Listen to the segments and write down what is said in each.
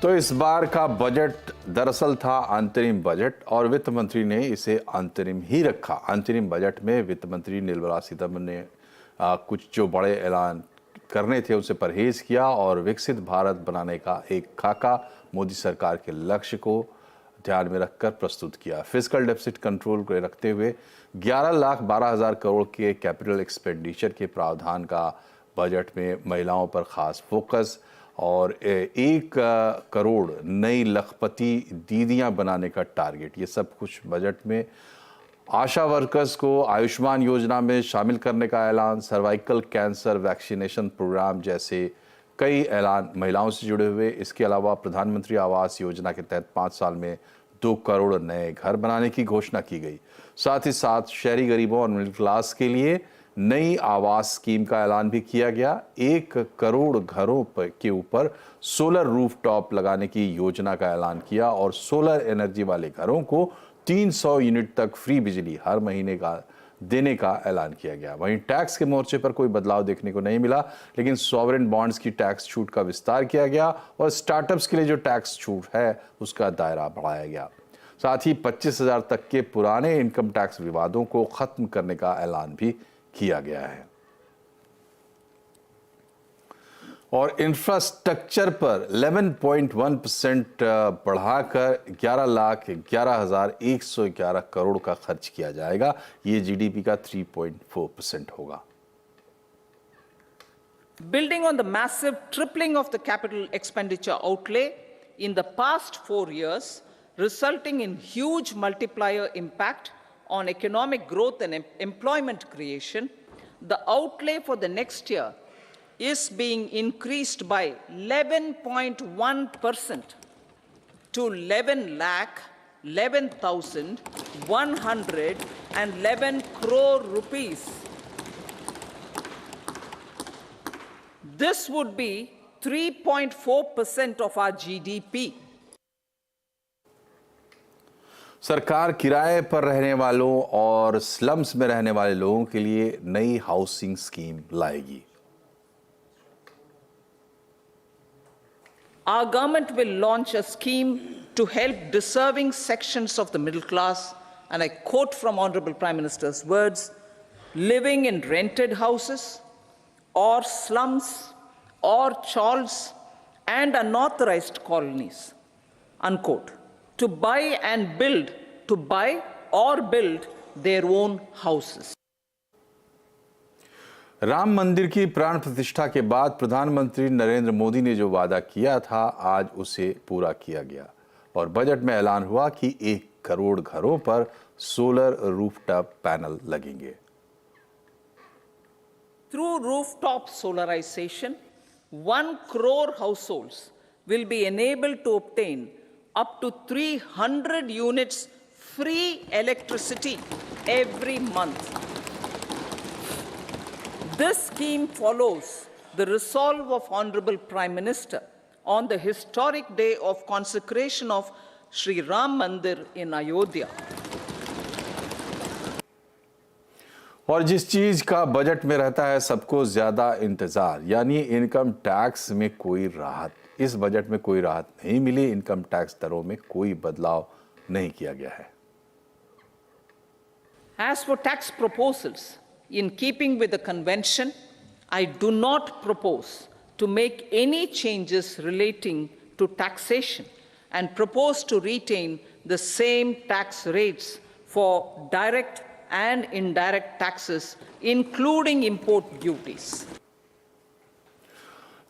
तो इस बार का बजट दरअसल था अंतरिम बजट और वित्त मंत्री ने इसे अंतरिम ही रखा। अंतरिम बजट में वित्त मंत्री निर्मला सीतारमण ने कुछ जो बड़े ऐलान करने थे उसे परहेज किया और विकसित भारत बनाने का एक खाका मोदी सरकार के लक्ष्य को ध्यान में रखकर प्रस्तुत किया। फिस्कल डेफिसिट कंट्रोल को रखते हुए 11,12,000 करोड़ के कैपिटल एक्सपेंडिचर के प्रावधान का बजट में महिलाओं पर खास फोकस और 1 करोड़ नई लखपति दीदियां बनाने का टारगेट, ये सब कुछ बजट में। आशा वर्कर्स को आयुष्मान योजना में शामिल करने का ऐलान, सर्वाइकल कैंसर वैक्सीनेशन प्रोग्राम जैसे कई ऐलान महिलाओं से जुड़े हुए। इसके अलावा प्रधानमंत्री आवास योजना के तहत 5 साल में 2 करोड़ नए घर बनाने की घोषणा की गई। साथ ही साथ शहरी गरीबों और मिडिल क्लास के लिए नई आवास स्कीम का ऐलान भी किया गया। 1 करोड़ घरों के ऊपर सोलर रूफटॉप लगाने की योजना का ऐलान किया और सोलर एनर्जी वाले घरों को 300 यूनिट तक फ्री बिजली हर महीने का देने का ऐलान किया गया। वहीं टैक्स के मोर्चे पर कोई बदलाव देखने को नहीं मिला, लेकिन सॉवरेन बॉन्ड्स की टैक्स छूट का विस्तार किया गया और स्टार्टअप्स के लिए जो टैक्स छूट है उसका दायरा बढ़ाया गया। साथ ही 25,000 तक के पुराने इनकम टैक्स विवादों को खत्म करने का ऐलान भी किया गया है। और इंफ्रास्ट्रक्चर पर 11.1% बढ़ाकर 11,11,111 करोड़ का खर्च किया जाएगा। ये जीडीपी का 3.4% होगा। Building on the massive tripling of the capital expenditure outlay in the past 4 years, resulting in huge multiplier impact on economic growth and employment creation, the outlay for the next year is being increased by 11.1% to 11,11,111 crore rupees. This would be 3.4% of our GDP. सरकार किराए पर रहने वालों और slums में रहने वाले लोगों के लिए नई हाउसिंग स्कीम लाएगी। Our government will launch a scheme to help deserving sections of the middle class, and I quote from Honorable Prime Minister's words, living in rented houses or slums or chawls and unauthorized colonies, unquote, to buy or build their own houses. Ram मंदिर की प्राण प्रतिष्ठा के बाद प्रधानमंत्री नरेंद्र मोदी ने जो वादा किया था, आज उसे पूरा किया गया और बजट में ऐलान हुआ कि 1 करोड़ घरों पर सोलर रूफटॉप पैनल लगेंगे। Through rooftop solarization, 1 crore households will be enabled to obtain up to 300 units free electricity every month. This scheme follows the resolve of Honorable Prime Minister on the historic day of consecration of Sri Ram Mandir in Ayodhya. और जिस चीज का budget में रहता है सबको ज्यादा इंतजार, यानी इनकम टैक्स में कोई राहत। इस बजट में कोई राहत नहीं मिली। इनकम टैक्स दरों में कोई बदलाव नहीं किया गया है। As for tax proposals, in keeping with the convention, I do not propose to make any changes relating to taxation and propose to retain the same tax rates for direct and indirect taxes, including import duties.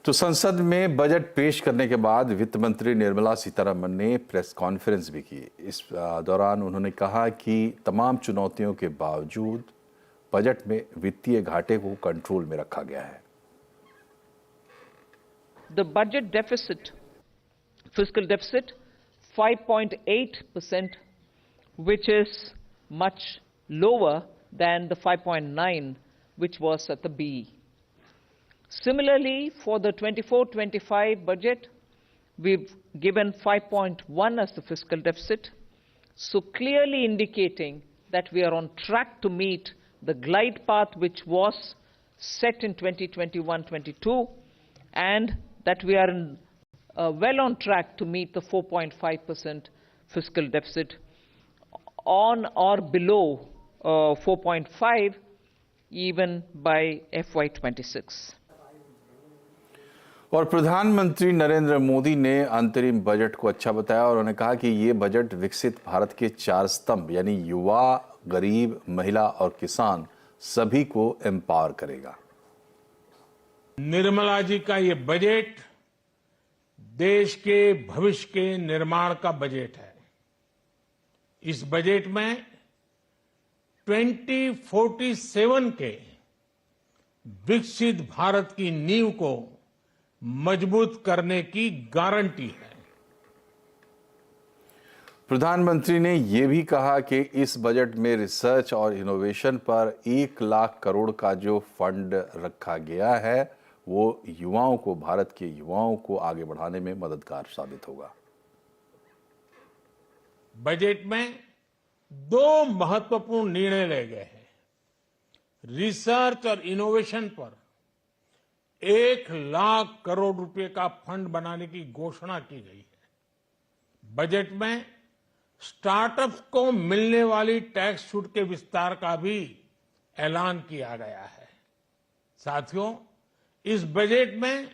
तो संसद में budget पेश करने के बाद वित्त मंत्री निर्मला सीतारमण ने प्रेस कॉन्फ्रेंस भी की। इस दौरान उन्होंने कहा कि तमाम चुनौतियों के बावजूद बजट में वित्तीय घाटे को कंट्रोल में रखा गया है। The budget deficit, fiscal deficit, 5.8%, which is much lower than the 5.9 which was at the BE. Similarly, for the 24-25 budget, we've given 5.1 as the fiscal deficit, so clearly indicating that we are on track to meet the glide path which was set in 2021-22, and that we are well on track to meet the 4.5% fiscal deficit, on or below 4.5 even by FY26. और प्रधानमंत्री नरेंद्र मोदी ने अंतरिम budget को अच्छा बताया और उन्होंने कहा कि ये बजट विकसित भारत के 4 स्तंभ यानी युवा, गरीब, महिला और किसान सभी को एम्पावर करेगा। निर्मला जी का ये बजट देश के भविष्य के निर्माण का बजट है। इस बजट में 2047 के विकसित भारत की नींव को मजबूत करने की गारंटी है। प्रधानमंत्री ने यह भी कहा कि इस बजट में रिसर्च और इनोवेशन पर 1 लाख करोड़ का जो फंड रखा गया है वो युवाओं को, भारत के युवाओं को आगे बढ़ाने में मददगार साबित होगा। बजट में 2 महत्वपूर्ण निर्णय लिए गए हैं। रिसर्च और इनोवेशन पर 1 लाख करोड़ रुपए का फंड बनाने की घोषणा की गई है। बजट में स्टार्टअप्स को मिलने वाली टैक्स छूट के विस्तार का भी ऐलान किया गया है। साथियों, इस बजट में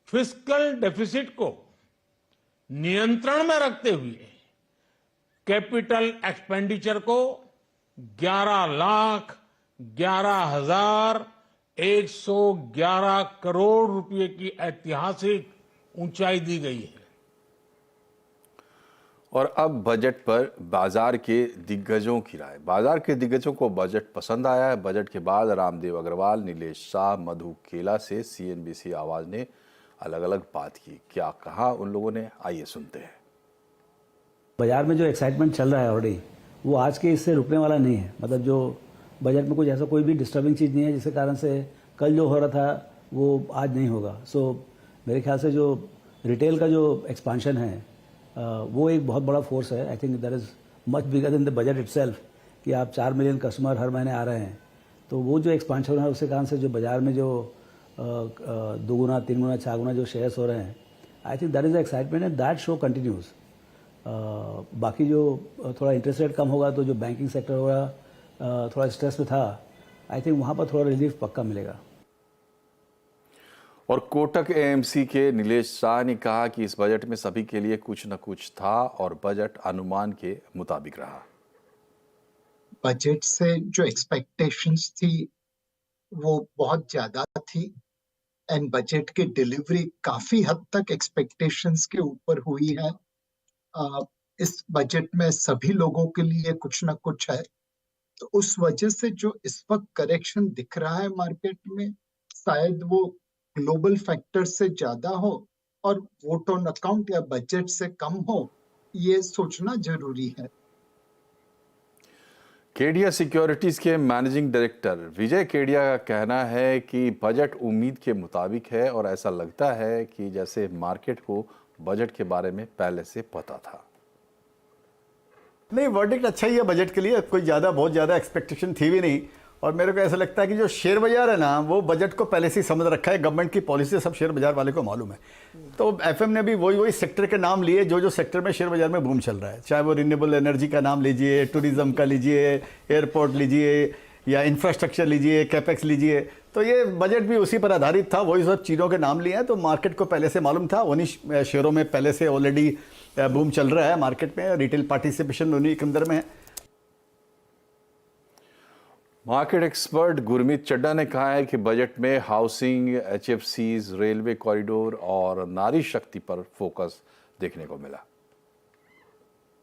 फिस्कल डेफिसिट को नियंत्रण में रखते हुए कैपिटल एक्सपेंडिचर को 11,11,111 करोड़ रुपए की ऐतिहासिक ऊंचाई दी गई है। और अब बजट पर बाजार के दिग्गजों की राय। बाजार के दिग्गजों को बजट पसंद आया है। बजट के बाद रामदेव अग्रवाल, नीलेश शाह, मधु केला से CNBC आवाज ने अलग अलग बात की। क्या कहा उन लोगों ने, आइए सुनते हैं। बाजार में जो एक्साइटमेंट चल रहा है ऑलरेडी, वो आज के इससे रुकने वाला नहीं है। मतलब जो बजट में कुछ ऐसा कोई भी डिस्टर्बिंग चीज़ नहीं है जिसके कारण से कल जो हो रहा था वो आज नहीं होगा। मेरे ख्याल से जो रिटेल का जो एक्सपांशन है वो एक बहुत बड़ा फोर्स है। I think that is much bigger than the budget itself कि आप 4 मिलियन कस्टमर हर महीने आ रहे हैं, तो वो जो एक्सपांशन है उसके कारण से जो बाजार में जो 2 गुना, 3 गुना, 4 गुना जो शेयर्स हो रहे हैं, I think that is the excitement and that show continues. बाकी जो थोड़ा इंटरेस्ट रेट कम होगा तो जो बैंकिंग सेक्टर होगा थोड़ा स्ट्रेस में था, आई थिंक वहाँ पर थोड़ा रिलीफ पक्का मिलेगा। और कोटक AMC के नीलेश शाह ने कहा कि इस बजट में सभी के लिए कुछ न कुछ था और बजट अनुमान के मुताबिक रहा। बजट से जो एक्सपेक्टेशंस थी वो बहुत ज्यादा थी एंड बजट की डिलीवरी काफी हद तक एक्सपेक्टेशंस के ऊपर हुई है। इस बजट में सभी लोगों के लिए कुछ ना कुछ है, तो उस वजह से जो इस वक्त करेक्शन दिख रहा है मार्केट में, शायद वो ग्लोबल फैक्टर से ज्यादा हो और वोट ऑन अकाउंट या बजट से कम हो, ये सोचना जरूरी है। केडिया सिक्योरिटीज के मैनेजिंग डायरेक्टर विजय केडिया का कहना है कि बजट उम्मीद के मुताबिक है और ऐसा लगता है कि जैसे मार्केट को बजट के बारे में पहले से पता था। नहीं, वर्डिक्ट अच्छा ही है बजट के लिए, कोई बहुत ज़्यादा एक्सपेक्टेशन थी भी नहीं। और मेरे को ऐसा लगता है कि जो शेयर बाजार है ना, वो बजट को पहले से ही समझ रखा है। गवर्नमेंट की पॉलिसी सब शेयर बाजार वाले को मालूम है। तो FM ने भी वही सेक्टर के नाम लिए जो सेक्टर में शेयर बाजार में बूम चल रहा है, चाहे वो रिन्यूएबल एनर्जी का नाम लीजिए, टूरिज्म का लीजिए, एयरपोर्ट लीजिए या इंफ्रास्ट्रक्चर लीजिए, कैपेक्स लीजिए। तो ये बजट भी उसी पर आधारित था, वही सब चीज़ों के नाम लिए हैं। तो मार्केट को पहले से मालूम था, उन्हीं शेयरों में पहले से ऑलरेडी बूम चल रहा है मार्केट में, रिटेल पार्टिसिपेशन उन्हीं के अंदर में है। मार्केट एक्सपर्ट गुरमीत चड्डा ने कहा है कि बजट में हाउसिंग, HFCs, रेलवे कॉरिडोर और नारी शक्ति पर फोकस देखने को मिला।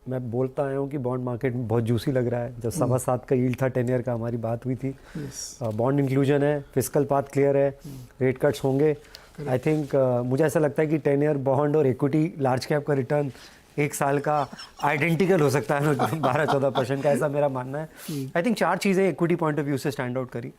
मैं बोलता आया हूँ कि बॉन्ड मार्केट में बहुत जूसी लग रहा है। जब 7.25 का यील्ड था 10 ईयर का, हमारी बात हुई थी। बॉन्ड इंक्लूजन है, फिस्कल पाथ क्लियर है, रेट कट्स होंगे। आई थिंक मुझे ऐसा लगता है कि 10 ईयर बॉन्ड और इक्विटी लार्ज कैप का रिटर्न 1 साल का आइडेंटिकल हो सकता है 12-14% का, ऐसा मेरा मानना है। आई थिंक 4 चीज़ें इक्विटी पॉइंट ऑफ व्यू से स्टैंड आउट करी।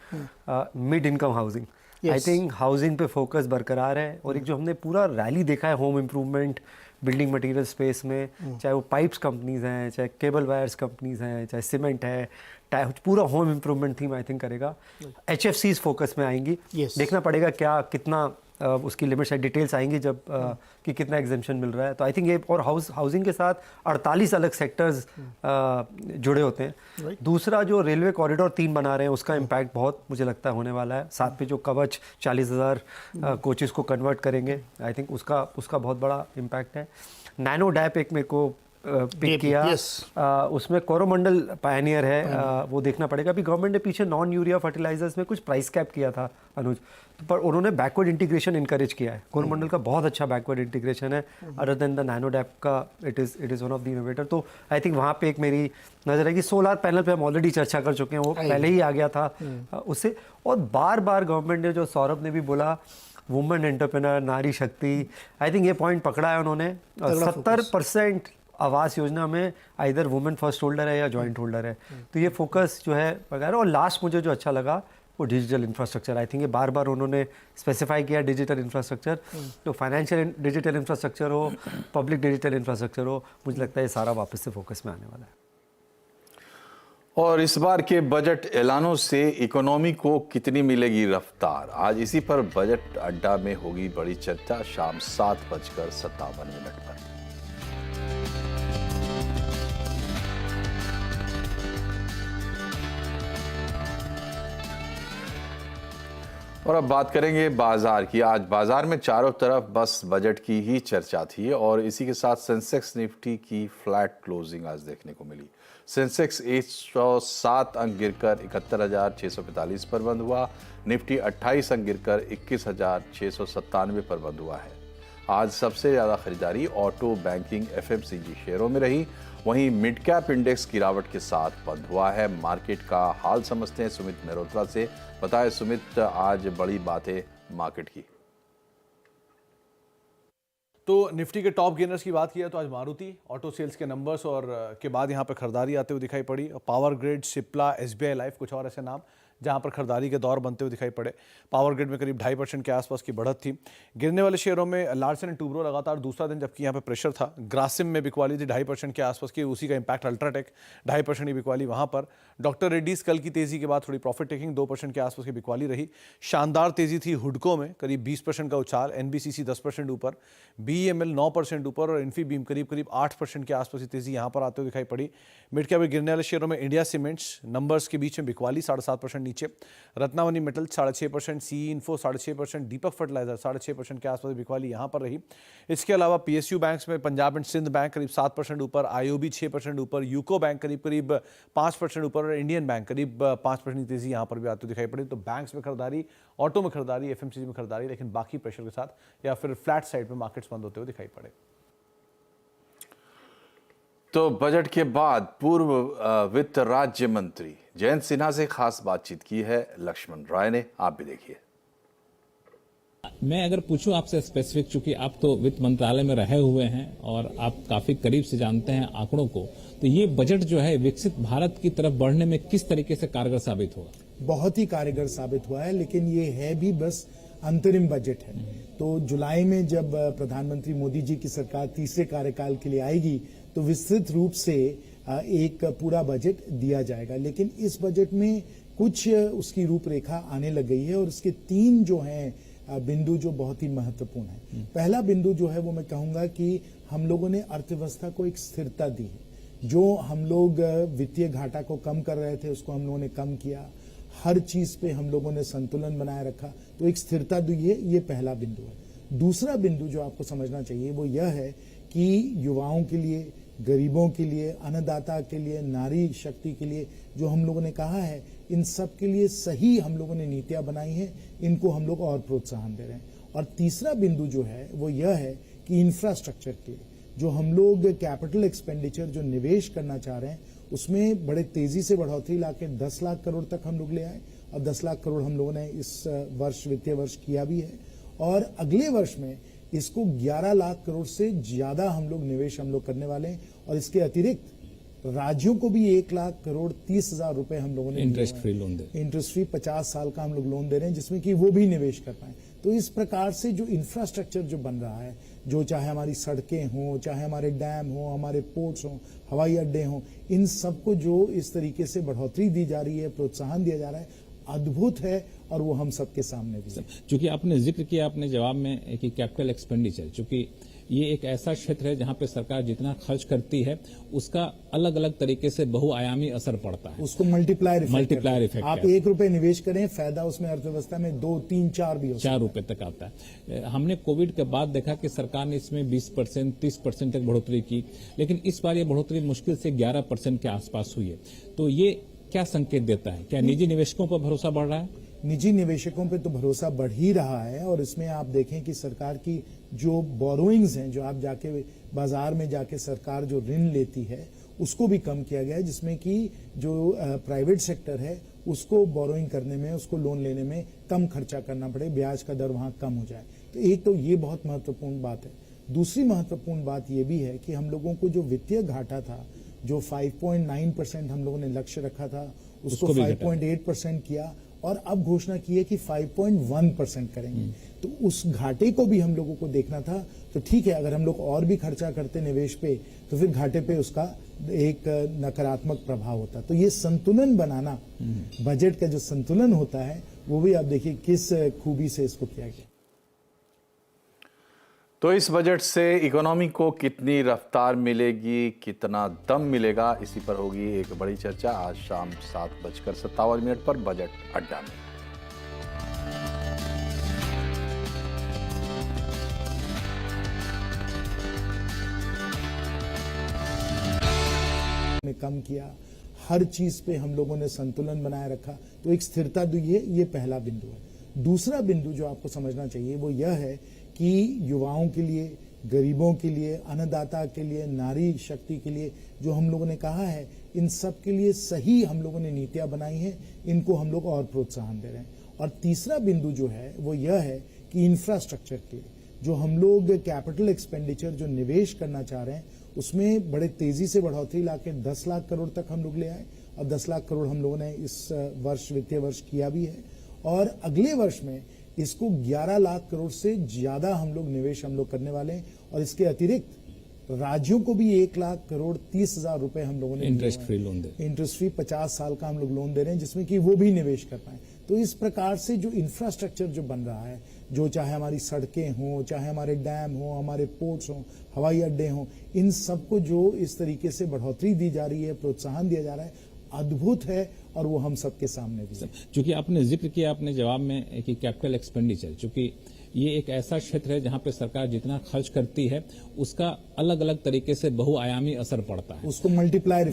Mid income housing, I think housing पे फोकस बरकरार है। और एक जो हमने पूरा रैली देखा है home improvement, building material space में, चाहे वो पाइप्स कंपनीज हैं, चाहे केबल वायर्स कंपनीज हैं, चाहे सीमेंट है, पूरा home improvement theme I think करेगा। HFCs फोकस में आएंगी। देखना पड़ेगा क्या कितना उसकी लिमिट्स है, डिटेल्स आएंगी जब कि कितना एग्जेम्पशन मिल रहा है। तो आई थिंक ये, और हाउसिंग के साथ 48 अलग सेक्टर्स जुड़े होते हैं। दूसरा जो रेलवे कॉरिडोर 3 बना रहे हैं उसका इम्पैक्ट बहुत मुझे लगता है होने वाला है। साथ पे जो कवच 40,000 कोचेस को कन्वर्ट करेंगे, आई थिंक उसका बहुत बड़ा इम्पैक्ट है। नैनो डैप एक मेरे को पिक किया, उसमें कोरोमंडल पायनियर है, वो देखना पड़ेगा। अभी गवर्नमेंट ने पीछे नॉन यूरिया फर्टिलाइजर्स में कुछ प्राइस कैप किया था अनुज, पर उन्होंने बैकवर्ड इंटीग्रेशन इनकरेज किया है। कोरोमंडल का बहुत अच्छा बैकवर्ड इंटीग्रेशन है, other than the nano DAP का it is one of the innovator. तो आई थिंक वहाँ पे एक मेरी नज़र है कि सोलार पैनल पे हम ऑलरेडी चर्चा कर चुके हैं, वो पहले ही आ गया था उससे। और बार बार गवर्नमेंट ने, जो सौरभ ने भी बोला, वुमेन एंटरप्रेन्योर, नारी शक्ति, आई थिंक ये पॉइंट पकड़ा है उन्होंने। 70% आवास योजना में आइदर वुमेन फर्स्ट होल्डर है या जॉइंट होल्डर है, तो ये फोकस जो है वगैरह। और लास्ट मुझे जो अच्छा लगा वो डिजिटल इंफ्रास्ट्रक्चर, आई थिंक ये बार बार उन्होंने स्पेसिफाई किया डिजिटल इंफ्रास्ट्रक्चर, तो फाइनेंशियल डिजिटल इंफ्रास्ट्रक्चर हो, पब्लिक डिजिटल इंफ्रास्ट्रक्चर हो, मुझे लगता है ये सारा वापस से फोकस में आने वाला है। और इस बार के बजट ऐलानों से इकोनॉमी को कितनी मिलेगी रफ्तार, आज इसी पर बजट अड्डा में होगी बड़ी चर्चा, शाम 7:57 पर। और अब बात करेंगे बाजार की। आज बाजार में चारों तरफ बस बजट की ही चर्चा थी और इसी के साथ सेंसेक्स निफ्टी की फ्लैट क्लोजिंग आज देखने को मिली। सेंसेक्स 107 अंक गिरकर 71,645 पर बंद हुआ। निफ्टी 28 अंक गिरकर 21,697 पर बंद हुआ है। आज सबसे ज़्यादा खरीदारी ऑटो, बैंकिंग, एफएमसीजी शेयरों में रही। वहीं मिड कैप इंडेक्स गिरावट के साथ बंद हुआ है। मार्केट का हाल समझते हैं सुमित मेहरोत्रा से। बताएं सुमित, आज बड़ी बातें मार्केट की। तो निफ्टी के टॉप गेनर्स की बात किया तो आज मारुति ऑटो सेल्स के नंबर्स और के बाद यहाँ पे खरीदारी आते हुए दिखाई पड़ी। Power grid, Cipla, SBI life, कुछ और ऐसे नाम जहाँ पर खरीदारी के दौर बनते हुए दिखाई पड़े। पावर ग्रिड में करीब 2.5% के आसपास की बढ़त थी। गिरने वाले शेयरों में लार्सन एंड टूब्रो लगातार दूसरा दिन जबकि यहाँ पे प्रेशर था। ग्रासिम में बिकवाली थी 2.5% के आसपास की, उसी का इंपैक्ट अल्ट्राटेक 2.5% की बिकवाली वहाँ पर। डॉक्टर रेड्डीज कल की तेजी के बाद थोड़ी प्रॉफिट टेकिंग, 2% के आसपास की बिकवाली रही। शानदार तेजी थी हुडको में, करीब 20% का उछाल। एनबीसीसी 10% ऊपर, बीईएमएल 9% ऊपर और इन्फीबीम करीब 8% के आसपास की तेजी यहाँ पर आते हुए दिखाई पड़ी। मिड कैप गिरने वाले शेयरों में इंडिया सीमेंट्स नंबर्स के बीच में बिकवाली 7.5% नीचे। रत्नावनी मेटल 6.5%, सी इन्फो 6.5%, दीपक फर्टिलाइजर 6.5% के आसपास बिकवाली यहाँ पर रही। इसके अलावा पीएसयू बैंक्स में पंजाब एंड सिंध बैंक करीब 7% ऊपर, आईओबी 6% ऊपर, यूको बैंक करीब 5% ऊपर और इंडियन बैंक करीब 5% की तेजी यहाँ पर भी आती दिखाई पड़ी। तो बैंक्स में खरीदारी, ऑटो में खरीदारी, एफएमसीजी में खरीदारी, लेकिन बाकी प्रेशर के साथ या फिर फ्लैट साइड में मार्केट्स बंद होते हुए दिखाई पड़े। तो बजट के बाद पूर्व वित्त राज्य मंत्री जयंत सिन्हा से खास बातचीत की है लक्ष्मण राय ने, आप भी देखिए। मैं अगर पूछूं आपसे स्पेसिफिक, चूंकि आप तो वित्त मंत्रालय में रहे हुए हैं और आप काफी करीब से जानते हैं आंकड़ों को, तो ये बजट जो है विकसित भारत की तरफ बढ़ने में किस तरीके से कारगर साबित होगा? बहुत ही कारगर साबित हुआ है, लेकिन ये है भी बस अंतरिम बजट है। तो जुलाई में जब प्रधानमंत्री मोदी जी की सरकार तीसरे कार्यकाल के लिए आएगी तो विस्तृत रूप से एक पूरा बजट दिया जाएगा। लेकिन इस बजट में कुछ उसकी रूपरेखा आने लग गई है और उसके 3 जो हैं बिंदु जो बहुत ही महत्वपूर्ण है। पहला बिंदु जो है वो मैं कहूंगा कि हम लोगों ने अर्थव्यवस्था को एक स्थिरता दी है। जो हम लोग वित्तीय घाटा को कम कर रहे थे उसको हम लोगों ने कम किया। हर चीज पे हम लोगों ने संतुलन बनाए रखा, तो एक स्थिरता दी है, ये पहला बिंदु है। दूसरा बिंदु जो आपको समझना चाहिए वो यह है कि युवाओं के लिए, गरीबों के लिए, अन्नदाता के लिए, नारी शक्ति के लिए जो हम लोगों ने कहा है, इन सब के लिए सही हम लोगों ने नीतियां बनाई हैं, इनको हम लोग और प्रोत्साहन दे रहे हैं। और तीसरा बिंदु जो है वो यह है कि इंफ्रास्ट्रक्चर के लिए जो हम लोग कैपिटल एक्सपेंडिचर जो निवेश करना चाह रहे हैं उसमें बड़े तेजी से बढ़ोतरी लाके 10 लाख करोड़ तक हम लोग ले आए और 10 लाख करोड़ हम लोगों ने इस वर्ष, वित्तीय वर्ष किया भी है। और अगले वर्ष में इसको 11 लाख करोड़ से ज्यादा हम लोग निवेश हम लोग करने वाले हैं। और इसके अतिरिक्त राज्यों को भी 1 लाख करोड़ 30,000 रुपए हम लोगों ने इंटरेस्ट फ्री लोन दे, इंटरेस्ट फ्री 50 साल का हम लोग लोन दे रहे हैं, जिसमें कि वो भी निवेश कर पाए। तो इस प्रकार से जो इंफ्रास्ट्रक्चर जो बन रहा है, जो चाहे हमारी सड़कें हों, चाहे हमारे डैम हों, हमारे पोर्ट्स हों, हवाई अड्डे हों, इन सबको जो इस तरीके से बढ़ोतरी दी जा रही है, प्रोत्साहन दिया जा रहा है, अद्भुत है। और वो हम सबके सामने भी है। चूंकि आपने जिक्र किया अपने जवाब में कि कैपिटल एक्सपेंडिचर, चूंकि ये एक ऐसा क्षेत्र है जहां पे सरकार जितना खर्च करती है उसका अलग अलग तरीके से बहुआयामी असर पड़ता है, उसको मल्टीप्लायर इफेक्ट आप 1 रुपए निवेश करें, फायदा उसमें अर्थव्यवस्था में 2, 3, 4 भी हो 4 रुपए तक आता है। हमने कोविड के बाद देखा कि सरकार ने इसमें 20%, 30% तक बढ़ोतरी की, लेकिन इस बार ये बढ़ोतरी मुश्किल से 11% के आसपास हुई है। तो ये क्या संकेत देता है? क्या निजी निवेशकों पर भरोसा बढ़ रहा है? निजी निवेशकों पे तो भरोसा बढ़ ही रहा है, और इसमें आप देखें कि सरकार की जो बोरोइंग्स हैं, जो आप जाके बाजार में जाके सरकार जो ऋण लेती है उसको भी कम किया गया है, जिसमें कि जो प्राइवेट सेक्टर है उसको बोरोइंग करने में, उसको लोन लेने में कम खर्चा करना पड़े, ब्याज का दर वहां कम हो जाए। तो एक तो ये बहुत महत्वपूर्ण बात है। दूसरी महत्वपूर्ण बात ये भी है कि हम लोगों को जो वित्तीय घाटा था, जो 5.9% हम लोगों ने लक्ष्य रखा था, उसको 5.8% किया, और अब घोषणा की है कि 5.1% करेंगे। तो उस घाटे को भी हम लोगों को देखना था। तो ठीक है, अगर हम लोग और भी खर्चा करते निवेश पे तो फिर घाटे पे उसका एक नकारात्मक प्रभाव होता। तो ये संतुलन बनाना, बजट का जो संतुलन होता है, वो भी आप देखिए किस खूबी से इसको किया गया। तो इस बजट से इकोनॉमी को कितनी रफ्तार मिलेगी, कितना दम मिलेगा, इसी पर होगी एक बड़ी चर्चा आज शाम 7:57 पर बजट अड्डा में। कम किया, हर चीज पे हम लोगों ने संतुलन बनाए रखा, तो एक स्थिरता दी है, ये पहला बिंदु है। दूसरा बिंदु जो आपको समझना चाहिए वो यह है कि युवाओं के लिए, गरीबों के लिए, अन्नदाता के लिए, नारी शक्ति के लिए जो हम लोगों ने कहा है, इन सब के लिए सही हम लोगों ने नीतियां बनाई हैं, इनको हम लोग और प्रोत्साहन दे रहे हैं। और तीसरा बिंदु जो है वो यह है कि इंफ्रास्ट्रक्चर के लिए जो हम लोग कैपिटल एक्सपेंडिचर जो निवेश करना चाह रहे हैं उसमें बड़े तेजी से बढ़ोतरी लाके 10 लाख करोड़ तक हम लोग ले आए, और 10 लाख करोड़ हम लोगों ने इस वर्ष, वित्तीय वर्ष किया भी है, और अगले वर्ष में इसको 11 लाख करोड़ से ज्यादा हम लोग निवेश हम लोग करने वाले हैं। और इसके अतिरिक्त राज्यों को भी 1 लाख करोड़ 30 हजार रुपए हम लोगों ने इंटरेस्ट फ्री लोन दे, इंटरेस्ट फ्री 50 साल का हम लोग लोन दे रहे हैं, जिसमें कि वो भी निवेश कर पाए। तो इस प्रकार से जो इंफ्रास्ट्रक्चर जो बन रहा है, जो चाहे हमारी सड़कें हों, चाहे हमारे डैम हों, हमारे पोर्ट्स हों, हवाई अड्डे हों, इन सबको जो इस तरीके से बढ़ोतरी दी जा रही है, प्रोत्साहन दिया जा रहा है, अद्भुत है, और वो हम सबके सामने भी है। चूंकि आपने जिक्र किया अपने जवाब में कि कैपिटल एक्सपेंडिचर, चूंकि ये एक ऐसा क्षेत्र है जहां पे सरकार जितना खर्च करती है उसका अलग अलग तरीके से बहुआयामी असर पड़ता है, उसको मल्टीप्लायर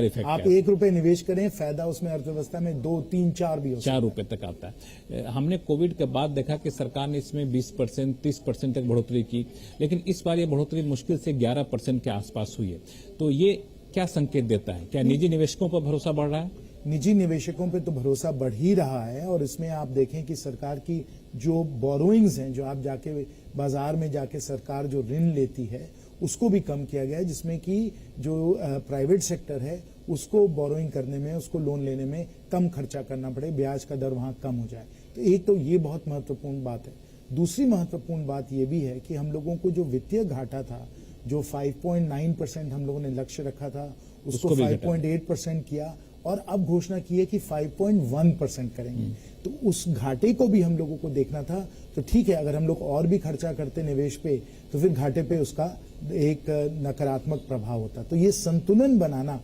इफेक्ट आप 1 रुपए निवेश करें, फायदा उसमें अर्थव्यवस्था में 2, 3, 4 भी हो 4 रुपए तक आता है। हमने कोविड के बाद देखा कि सरकार ने इसमें 20%, 30% तक बढ़ोतरी की, लेकिन इस बार ये बढ़ोतरी मुश्किल से 11% के आसपास हुई है। तो ये क्या संकेत देता है? क्या निजी निवेशकों पर भरोसा बढ़ रहा है? निजी निवेशकों पे तो भरोसा बढ़ ही रहा है, और इसमें आप देखें कि सरकार की जो बोरोइंग्स हैं, जो आप जाके बाजार में जाके सरकार जो ऋण लेती है उसको भी कम किया गया है, जिसमें कि जो प्राइवेट सेक्टर है उसको बोरोइंग करने में, उसको लोन लेने में कम खर्चा करना पड़े, ब्याज का दर वहां कम हो जाए। तो एक तो ये बहुत महत्वपूर्ण बात है। दूसरी महत्वपूर्ण बात ये भी है कि हम लोगों को जो वित्तीय घाटा था, जो 5.9% हम लोगों ने लक्ष्य रखा था, उसको 5.8% किया, और अब घोषणा की है कि 5.1% करेंगे। तो उस घाटे को भी हम लोगों को देखना था। तो ठीक है, अगर हम लोग और भी खर्चा करते निवेश पे तो फिर घाटे पे उसका एक नकारात्मक प्रभाव होता। तो ये संतुलन बनाना,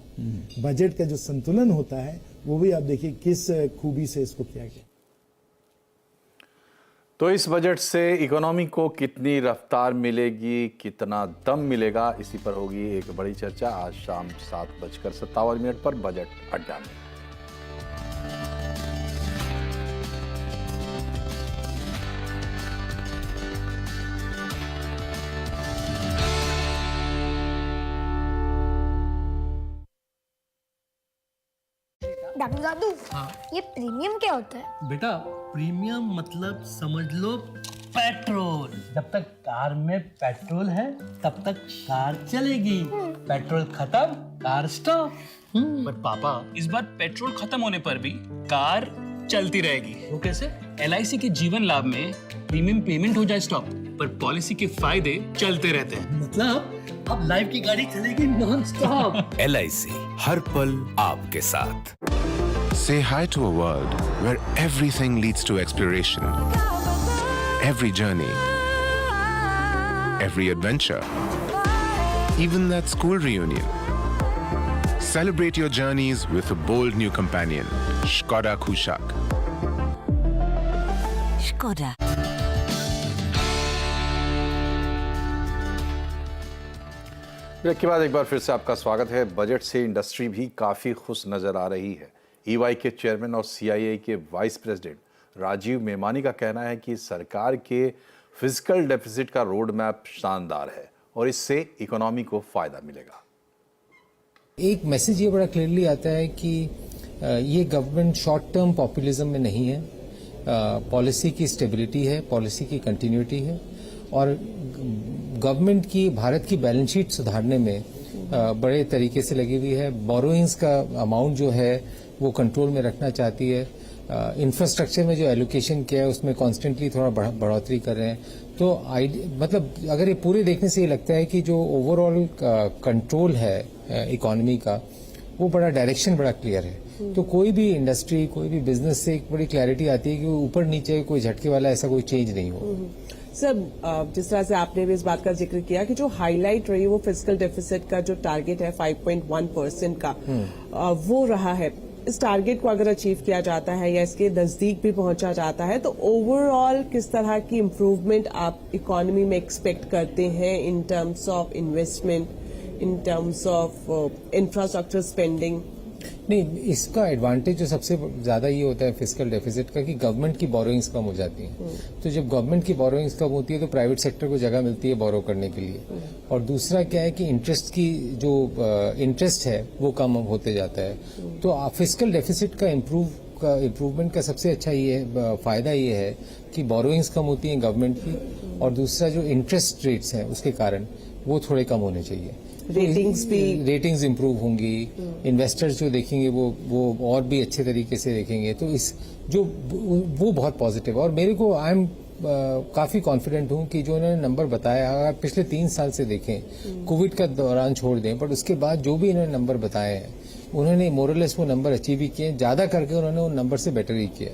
बजट का जो संतुलन होता है, वो भी आप देखिए किस खूबी से इसको किया गया। तो इस बजट से इकोनॉमी को कितनी रफ्तार मिलेगी, कितना दम मिलेगा, इसी पर होगी एक बड़ी चर्चा आज शाम 7:57 पर बजट अड्डा में। दादू दादू, ये प्रीमियम क्या होता है? बेटा, प्रीमियम मतलब समझ लो पेट्रोल। जब तक कार में पेट्रोल है तब तक कार चलेगी, पेट्रोल खत्म कार स्टॉप। पर पापा, इस बार पेट्रोल खत्म होने पर भी कार चलती रहेगी। वो कैसे? LIC के जीवन लाभ में प्रीमियम पेमेंट हो जाए स्टॉप, पर पॉलिसी के फायदे चलते रहते हैं। मतलब अब लाइफ की गाड़ी चलेगी नॉन स्टॉप। LIC हर पल आपके साथ। Say hi to a world where everything leads to exploration. Every journey, every adventure, even that school reunion. Celebrate your journeys with a bold new companion, Škoda Kushaq. Škoda. Break के बाद एक बार फिर से आपका स्वागत है। बजट से industry भी काफ़ी खुश नज़र आ रही है। EY के चेयरमैन और CII के वाइस प्रेसिडेंट राजीव मेमानी का कहना है कि सरकार के फिजिकल डेफिसिट का रोड मैप शानदार है और इससे इकोनॉमी को फ़ायदा मिलेगा। एक मैसेज ये बड़ा क्लियरली आता है कि ये गवर्नमेंट शॉर्ट टर्म पॉपुलिज्म में नहीं है, पॉलिसी की स्टेबिलिटी है, पॉलिसी की कंटिन्यूटी है और गवर्नमेंट की भारत की बैलेंस शीट सुधारने में बड़े तरीके से लगी हुई है। बोरोइंग्स का अमाउंट जो है वो कंट्रोल में रखना चाहती है। इंफ्रास्ट्रक्चर में जो एलोकेशन किया है उसमें कॉन्स्टेंटली थोड़ा बढ़ोतरी कर रहे हैं। तो मतलब अगर ये पूरे देखने से ये लगता है कि जो ओवरऑल कंट्रोल है इकोनॉमी का वो बड़ा डायरेक्शन बड़ा क्लियर है। तो कोई भी इंडस्ट्री, कोई भी बिजनेस से एक बड़ी क्लैरिटी आती है कि ऊपर नीचे कोई झटके वाला ऐसा कोई चेंज नहीं हो। सर, जिस तरह से आपने भी इस बात का जिक्र किया कि जो हाईलाइट रही वो फिजिकल डेफिसिट का जो टारगेट है 5.1% का वो रहा है। इस टारगेट को अगर अचीव किया जाता है या इसके नजदीक भी पहुंचा जाता है तो ओवरऑल किस तरह की इम्प्रूवमेंट आप इकोनॉमी में एक्सपेक्ट करते हैं in terms of investment, in terms of infrastructure spending? नहीं, इसका एडवांटेज जो सबसे ज्यादा ये होता है फिजिकल डेफिसिट का कि गवर्नमेंट की बोरोइंग्स कम हो जाती हैं। तो जब गवर्नमेंट की बोरोइंग्स कम होती है तो प्राइवेट सेक्टर को जगह मिलती है बोरो करने के लिए। और दूसरा क्या है कि इंटरेस्ट की जो इंटरेस्ट है वो कम होते जाता है। तो फिजिकल डेफिसिट का इम्प्रूवमेंट का सबसे अच्छा ये फायदा ये है कि बोरोइंग्स कम होती हैं गवर्नमेंट की और दूसरा जो इंटरेस्ट रेट्स हैं उसके कारण वो थोड़े कम होने चाहिए। रेटिंग्स इंप्रूव होंगी, इन्वेस्टर्स जो देखेंगे वो और भी अच्छे तरीके से देखेंगे। तो इस जो वो बहुत पॉजिटिव है और मेरे को आई एम काफी कॉन्फिडेंट हूं कि जो उन्होंने नंबर बताया, अगर पिछले 3 साल से देखें, कोविड का दौरान छोड़ दें, पर उसके बाद जो भी इन्होंने नंबर बताए हैं उन्होंने मोरलेस वो नंबर अचीव ही किए, ज्यादा करके उन्होंने उन नंबर से बेटर ही किया।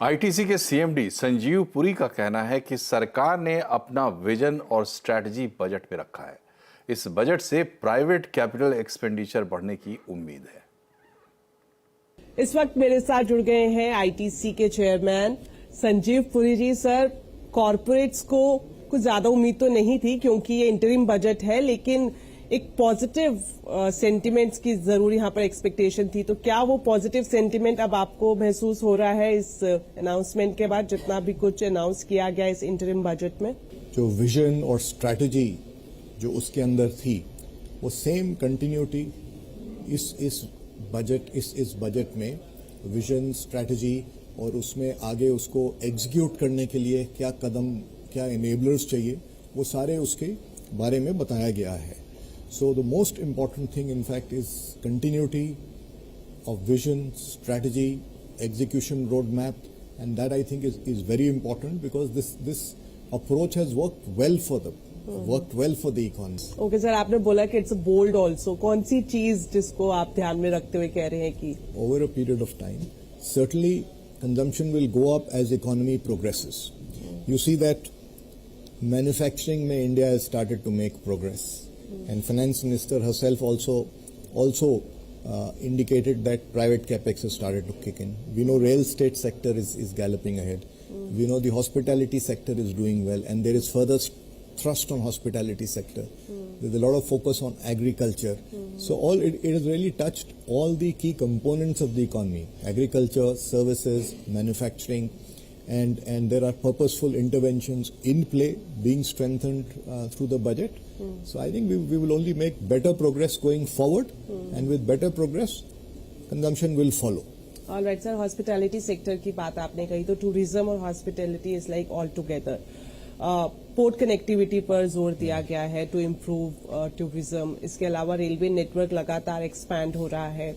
ITC के CMD संजीव पुरी का कहना है कि सरकार ने अपना विजन और स्ट्रैटेजी बजट में रखा है। इस बजट से प्राइवेट कैपिटल एक्सपेंडिचर बढ़ने की उम्मीद है। इस वक्त मेरे साथ जुड़ गए हैं ITC के चेयरमैन संजीव पुरी जी। सर, कॉरपोरेट्स को कुछ ज्यादा उम्मीद तो नहीं थी क्योंकि ये इंटरिम बजट है, लेकिन एक पॉजिटिव सेंटिमेंट्स की जरूर यहाँ पर एक्सपेक्टेशन थी। तो क्या वो पॉजिटिव सेंटिमेंट अब आपको महसूस हो रहा है इस अनाउंसमेंट के बाद, जितना भी कुछ अनाउंस किया गया इस इंटरिम बजट में? जो विजन और स्ट्रैटेजी जो उसके अंदर थी वो सेम कंटिन्यूटी इस बजट में विजन, स्ट्रैटेजी और उसमें आगे उसको एग्जीक्यूट करने के लिए क्या कदम, क्या इनेबलर्स चाहिए, वो सारे उसके बारे में बताया गया है। So the most important thing, in fact, is continuity of vision, strategy, execution roadmap, and that I think is very important because this approach has worked well for the economy. Okay, sir, आपने बोला कि it's a bold also. कौन सी चीज जिसको आप ध्यान में रखते हुए कह रहे हैं कि over a period of time, certainly consumption will go up as economy progresses. You see that manufacturing में India has started to make progress. And Finance Minister herself also indicated that private capex has started to kick in. We know real estate sector is galloping ahead. We know the hospitality sector is doing well, and there is further thrust on hospitality sector. There's a lot of focus on agriculture. So it has really touched all the key components of the economy: agriculture, services, manufacturing. And there are purposeful interventions in play being strengthened through the budget. So I think we will only make better progress going forward, and with better progress, consumption will follow. All right, sir. Hospitality sector की बात आपने कही, तो tourism और hospitality is like all together. Port connectivity पर जोर दिया गया है टू इम्प्रूव टूरिज्म। इसके अलावा रेलवे नेटवर्क लगातार एक्सपैंड हो रहा है।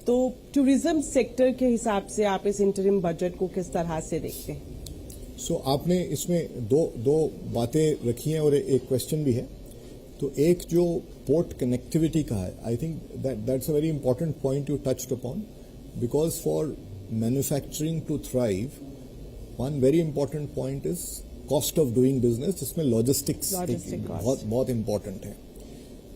तो टूरिज्म सेक्टर के हिसाब से आप इस इंटरिम बजट को किस तरह से देखते हैं? आपने इसमें दो बातें रखी हैं और एक क्वेश्चन भी है। तो एक जो पोर्ट कनेक्टिविटी का है, I think that's a very important point you touched upon, because for manufacturing to thrive one very important point is cost of doing business, जिसमें लॉजिस्टिक्स बहुत इंपॉर्टेंट है।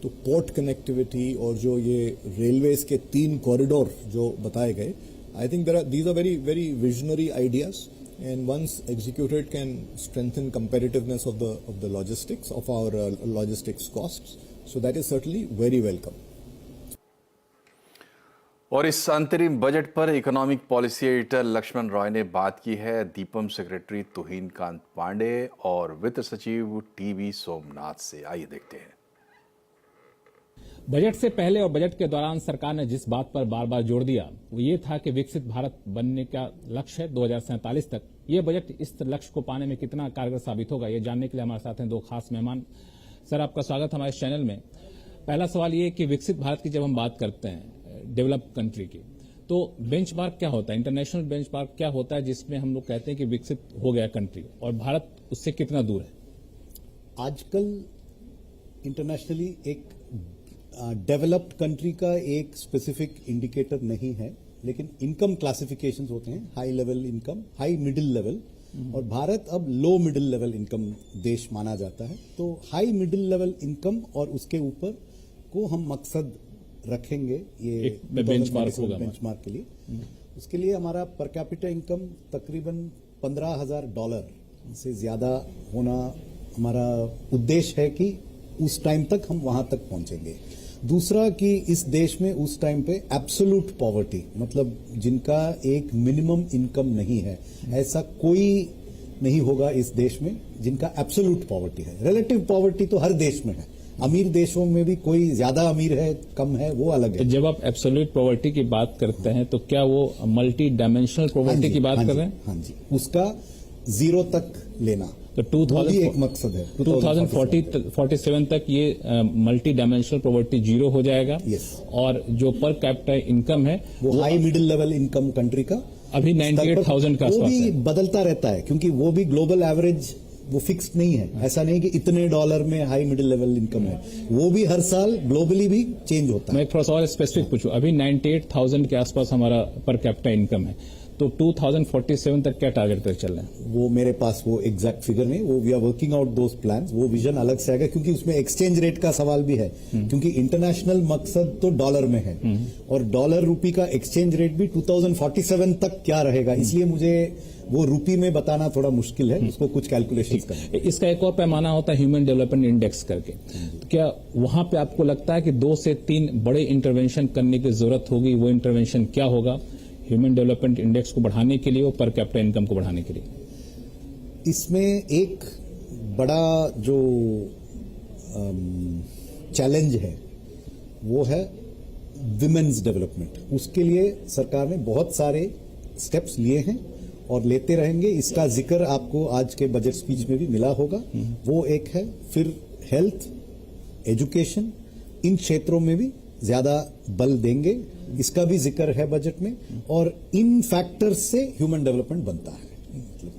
तो पोर्ट कनेक्टिविटी और जो ये रेलवेज के 3 कॉरिडोर जो बताए गए, I think these are very very visionary ideas, and once executed can strengthen competitiveness of the logistics of our logistics costs, so that is certainly very welcome. और इस अंतरिम बजट पर economic policy editor Laxman Roy ने बात की है DIPAM secretary Tuhin Kanta Pandey और वित्त सचिव टीवी सोमनाथ से। आइए देखते हैं। बजट से पहले और बजट के दौरान सरकार ने जिस बात पर बार बार जोर दिया वो ये था कि विकसित भारत बनने का लक्ष्य है 2047 तक। ये बजट इस लक्ष्य को पाने में कितना कारगर साबित होगा, ये जानने के लिए हमारे साथ हैं 2 खास मेहमान। सर, आपका स्वागत हमारे चैनल में। पहला सवाल ये कि विकसित भारत की जब हम बात करते हैं डेवलप्ड कंट्री की, तो बेंचमार्क क्या होता है, इंटरनेशनल बेंचमार्क क्या होता है जिसमें हम लोग कहते हैं कि विकसित हो गया कंट्री, और भारत उससे कितना दूर है? आजकल इंटरनेशनली एक डेवलप्ड कंट्री का एक स्पेसिफिक इंडिकेटर नहीं है, लेकिन इनकम क्लासिफिकेशंस होते हैं, high level income, high middle level, और भारत अब लो मिडिल लेवल इनकम देश माना जाता है। तो हाई मिडिल लेवल इनकम और उसके ऊपर को हम मकसद रखेंगे ये बेंचमार्क के लिए। उसके लिए हमारा पर कैपिटा इनकम तकरीबन $15,000 से ज्यादा होना हमारा उद्देश्य है कि उस टाइम तक हम वहां तक पहुंचेंगे। दूसरा कि इस देश में उस टाइम पे एब्सोल्यूट पॉवर्टी, मतलब जिनका एक मिनिमम इनकम नहीं है, ऐसा कोई नहीं होगा इस देश में जिनका एब्सोल्यूट पॉवर्टी है। रिलेटिव पॉवर्टी तो हर देश में है, अमीर देशों में भी कोई ज्यादा अमीर है कम है वो अलग है। तो जब आप एब्सोल्यूट पॉवर्टी की बात करते हैं तो क्या वो मल्टी डायमेंशनल पॉवर्टी की बात कर रहे हैं? हाँ जी, उसका 0 तक लेना तो एक मकसद है। 2047 तक ये मल्टी डायमेंशनल पॉवर्टी 0 हो जाएगा। और जो पर कैपिटा इनकम है वो high middle level income country का अभी 98,000 का वो भी बदलता रहता है, क्योंकि वो भी ग्लोबल एवरेज वो फिक्स्ड नहीं है। ऐसा नहीं कि इतने डॉलर में हाई मिडिल लेवल इनकम है, वो भी हर साल ग्लोबली भी चेंज होता है। मैं थोड़ा सा और स्पेसिफिक पूछूं, अभी 98,000 के आसपास हमारा पर कैपिटा इनकम है, तो 2047 तक क्या टारगेट पर चल रहे हैं? वो मेरे पास वो एग्जैक्ट फिगर नहीं, वो we are working out those plans, वो विजन अलग से आएगा, क्योंकि उसमें एक्सचेंज रेट का सवाल भी है, क्योंकि इंटरनेशनल मकसद तो डॉलर में है और डॉलर रूपी का एक्सचेंज रेट भी 2047 तक क्या रहेगा, इसलिए मुझे वो रूपी में बताना थोड़ा मुश्किल है, उसको कुछ कैलकुलेशंस करना। इसका एक और पैमाना होता है ह्यूमन डेवलपमेंट इंडेक्स करके, तो क्या वहां पे आपको लगता है कि 2 से 3 बड़े इंटरवेंशन करने की जरूरत होगी? वो इंटरवेंशन क्या होगा ह्यूमन डेवलपमेंट इंडेक्स को बढ़ाने के लिए और पर कैपिटा इनकम को बढ़ाने के लिए? इसमें एक बड़ा जो चैलेंज है वो है विमेन्स डेवलपमेंट। उसके लिए सरकार ने बहुत सारे स्टेप्स लिए हैं और लेते रहेंगे। इसका जिक्र आपको आज के बजट स्पीच में भी मिला होगा। वो एक है, फिर हेल्थ, एजुकेशन, इन क्षेत्रों में भी ज्यादा बल देंगे, इसका भी जिक्र है बजट में, और इन फैक्टर्स से ह्यूमन डेवलपमेंट बनता है।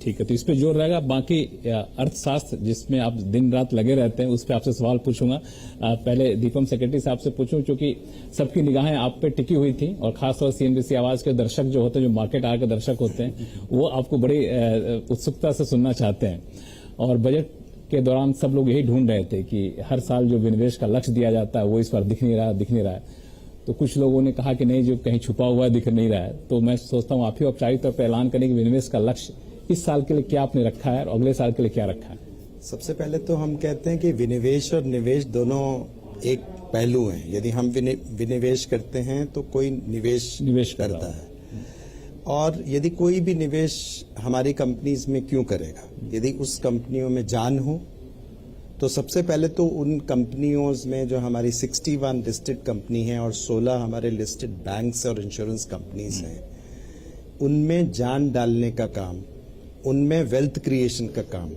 ठीक है, तो इस पे जोर रहेगा। बाकी अर्थशास्त्र जिसमें आप दिन रात लगे रहते हैं, उस पर आपसे सवाल पूछूंगा। पहले दीपम सेक्रेटरी साहब से पूछूं, क्योंकि सबकी निगाहें आप पे टिकी हुई थी और खासतौर से CNBC आवाज के दर्शक जो होते हैं, जो मार्केट आर के दर्शक होते हैं, वो आपको बड़ी उत्सुकता से सुनना चाहते हैं। और बजट के दौरान सब लोग यही ढूंढ रहे थे कि हर साल जो विनिवेश का लक्ष्य दिया जाता है वो इस बार दिख नहीं रहा है। तो कुछ लोगों ने कहा कि नहीं, जो कहीं छुपा हुआ दिख नहीं रहा है। तो मैं सोचता हूं आप ही औपचारिक तौर पर ऐलान करें कि विनिवेश का लक्ष्य इस साल के लिए क्या आपने रखा है और अगले साल के लिए क्या रखा है? सबसे पहले तो हम कहते हैं कि विनिवेश और निवेश दोनों एक पहलू हैं। यदि हम विनिवेश करते हैं तो कोई निवेश करता है, और यदि कोई भी निवेश हमारी कंपनीज में क्यों करेगा? यदि उस कंपनियों में जान हो तो सबसे पहले तो उन कंपनियों में जो हमारी 61 लिस्टेड कंपनी है और 16 हमारे लिस्टेड बैंक्स और इंश्योरेंस कंपनीज हैं, उनमें जान डालने का काम, उनमें वेल्थ क्रिएशन का काम,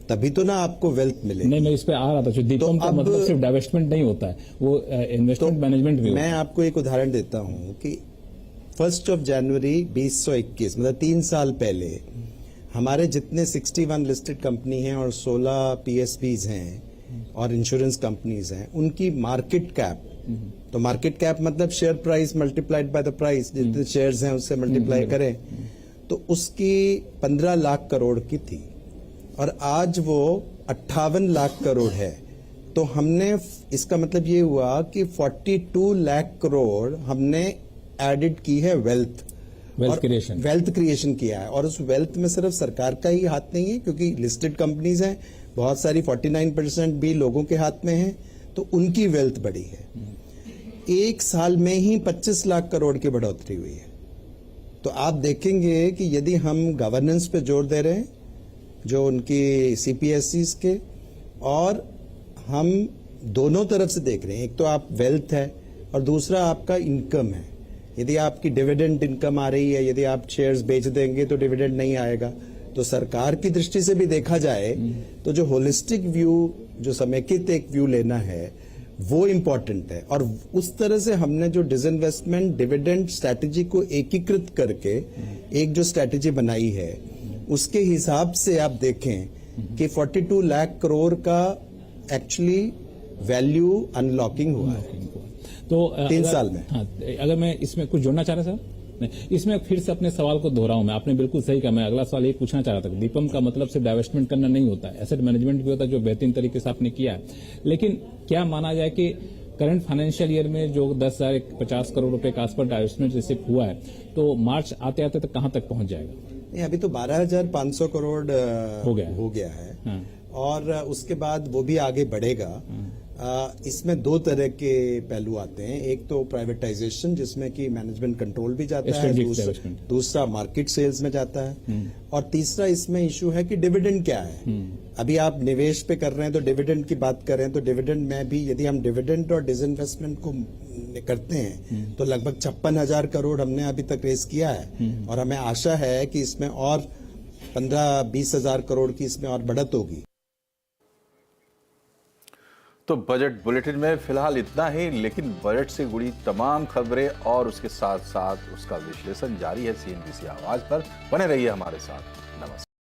तभी तो ना आपको वेल्थ मिले। नहीं, मैं इस पे आ रहा था। जो दीपम का मतलब सिर्फ डाइवेस्टमेंट नहीं होता है, वो इन्वेस्टमेंट मैनेजमेंट भी होता है। मैं आपको एक उदाहरण देता हूं कि 1 जनवरी 2021, मतलब 3 साल पहले, हमारे जितने 61 लिस्टेड कंपनी हैं और 16 PSBs हैं, और इंश्योरेंस कंपनीज हैं, उनकी मार्केट कैप, तो मार्केट कैप मतलब share price multiplied by the price, जितने शेयर्स हैं उससे मल्टीप्लाई करें, तो उसकी 15 लाख करोड़ की थी और आज वो 58 लाख करोड़ है। तो हमने, इसका मतलब ये हुआ कि 42 लाख करोड़ हमने एडिड की है वेल्थ क्रिएशन किया है। और उस वेल्थ में सिर्फ सरकार का ही हाथ नहीं है, क्योंकि लिस्टेड कंपनीज हैं, बहुत सारी 49% भी लोगों के हाथ में है, तो उनकी वेल्थ बढ़ी है। एक साल में ही 25 लाख करोड़ की बढ़ोतरी हुई है। तो आप देखेंगे कि यदि हम गवर्नेंस पे जोर दे रहे हैं, जो उनकी सीपीएससीज के, और हम दोनों तरफ से देख रहे हैं, एक तो आप वेल्थ है और दूसरा आपका इनकम है। यदि आपकी डिविडेंड इनकम आ रही है, यदि आप शेयर्स बेच देंगे तो डिविडेंड नहीं आएगा। तो सरकार की दृष्टि से भी देखा जाए तो जो होलिस्टिक व्यू, जो समेकित एक व्यू लेना है, वो इम्पोर्टेंट है। और उस तरह से हमने जो डिसइन्वेस्टमेंट डिविडेंड स्ट्रैटेजी को एकीकृत करके एक जो स्ट्रैटेजी बनाई है, उसके हिसाब से आप देखें कि 42 लाख करोड़ का एक्चुअली वैल्यू अनलॉकिंग हुआ है तो 3 साल में। हाँ, अगर मैं इसमें कुछ जोड़ना चाह रहा था, नहीं, इसमें फिर से अपने सवाल को दोहराऊं मैं, आपने बिल्कुल सही कहा। मैं अगला सवाल ये पूछना चाह रहा था, दीपम का मतलब सिर्फ डाइवेस्टमेंट करना नहीं होता है, एसेट मैनेजमेंट भी होता है, जो बेहतरीन तरीके से आपने किया है। लेकिन क्या माना जाए कि करंट फाइनेंशियल ईयर में जो 10,050 करोड़ रुपए का आसपास डाइवेस्टमेंट रिसिप्ट हुआ है, तो मार्च आते आते तक कहां तक पहुंच जाएगा? नहीं, अभी तो 12,500 करोड़ हो गया है। हाँ। और उसके बाद वो भी आगे बढ़ेगा। इसमें 2 तरह के पहलू आते हैं, एक तो प्राइवेटाइजेशन जिसमें कि मैनेजमेंट कंट्रोल भी जाता है, दूसरा मार्केट सेल्स में जाता है, और तीसरा इसमें इशू है कि डिविडेंड क्या है। अभी आप निवेश पे कर रहे हैं तो डिविडेंड की बात करें तो डिविडेंड में भी यदि हम डिविडेंड और डिसइन्वेस्टमेंट को करते हैं तो लगभग 56,000 करोड़ हमने अभी तक रेस किया है, और हमें आशा है कि इसमें और 15-20 हजार करोड़ की इसमें और बढ़त होगी। तो बजट बुलेटिन में फिलहाल इतना ही, लेकिन बजट से जुड़ी तमाम खबरें और उसके साथ साथ उसका विश्लेषण जारी है CNBC आवाज पर। बने रहिए हमारे साथ। नमस्कार।